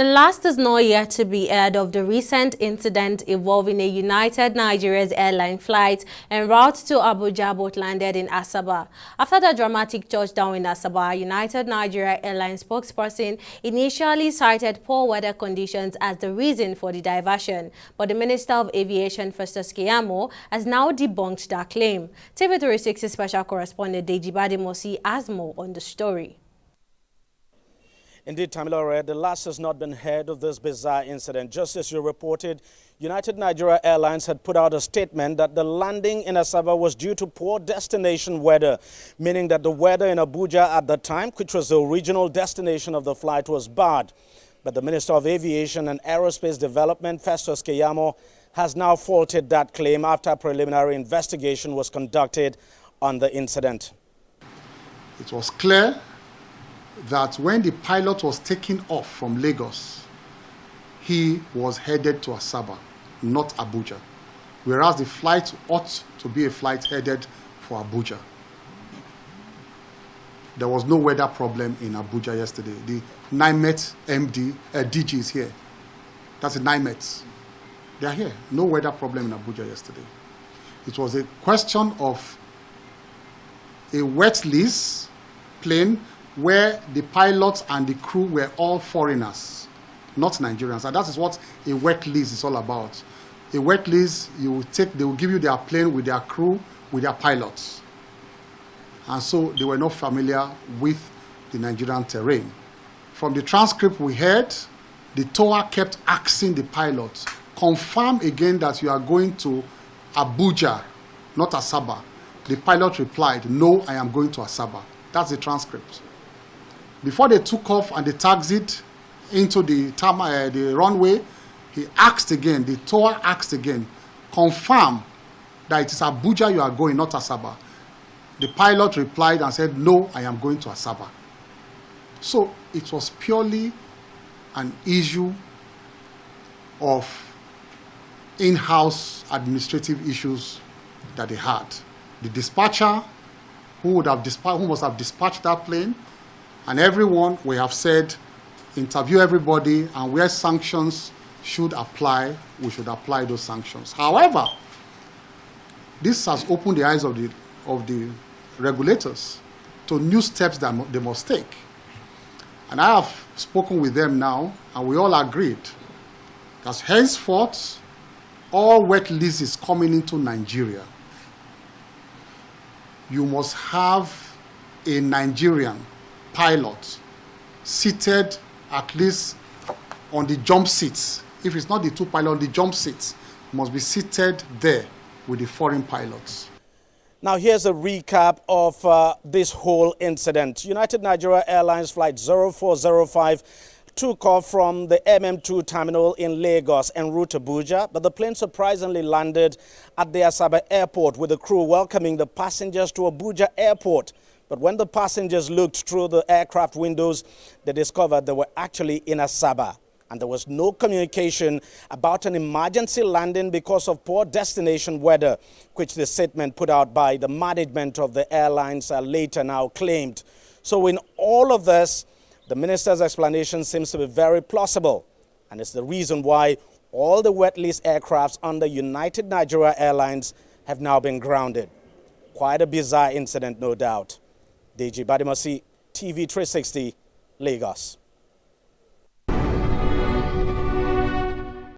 The last is not yet to be heard of the recent incident involving a United Nigeria's airline flight en route to Abuja both landed in Asaba. After the dramatic touchdown in Asaba, United Nigeria Airlines spokesperson initially cited poor weather conditions as the reason for the diversion, but the Minister of Aviation, Festus Keyamo, has now debunked that claim. TV360 special correspondent Deji Badimosi has more on the story. Indeed, Tamilore, the last has not been heard of this bizarre incident. Just as you reported, United Nigeria Airlines had put out a statement that the landing in Asaba was due to poor destination weather, meaning that the weather in Abuja at the time, which was the original destination of the flight, was bad. But the Minister of Aviation and Aerospace Development, Festus Keyamo, has now faulted that claim after a preliminary investigation was conducted on the incident. It was clear that when the pilot was taking off from Lagos, he was headed to Asaba, not Abuja, whereas the flight ought to be a flight headed for Abuja. There was no weather problem in Abuja yesterday. The NIMET DG is here. That's the NIMET. They are here. No weather problem in Abuja yesterday. It was a question of a wet lease plane where the pilots and the crew were all foreigners, not Nigerians. And that is what a wet lease is all about. A wet lease, they will give you their plane with their crew, with their pilots. And so they were not familiar with the Nigerian terrain. From the transcript we heard, the tower kept asking the pilots, confirm again that you are going to Abuja, not Asaba. The pilot replied, no, I am going to Asaba. That's the transcript. Before they took off and they taxied into the runway, he asked again, the tower asked again, confirm that it is Abuja you are going, not Asaba. The pilot replied and said, no, I am going to Asaba. So it was purely an issue of in-house administrative issues that they had. The dispatcher who must have dispatched that plane, and everyone, we have said, interview everybody, and where sanctions should apply, we should apply those sanctions. However, this has opened the eyes of the regulators to new steps that they must take. And I have spoken with them now, and we all agreed that henceforth, all wet leases coming into Nigeria, you must have a Nigerian pilot seated at least on the jump seats. If it's not the two pilots, on the jump seats, must be seated there with the foreign pilots. Now here's a recap of this whole incident. United Nigeria Airlines Flight 0405 took off from the MM2 terminal in Lagos en route to Abuja, but the plane surprisingly landed at the Asaba airport with the crew welcoming the passengers to Abuja airport. But when the passengers looked through the aircraft windows, they discovered they were actually in Asaba. And there was no communication about an emergency landing because of poor destination weather, which the statement put out by the management of the airlines later now claimed. So in all of this, the minister's explanation seems to be very plausible. And it's the reason why all the wet lease aircrafts under United Nigeria Airlines have now been grounded. Quite a bizarre incident, no doubt. Deji Badimosi, TV360, Lagos.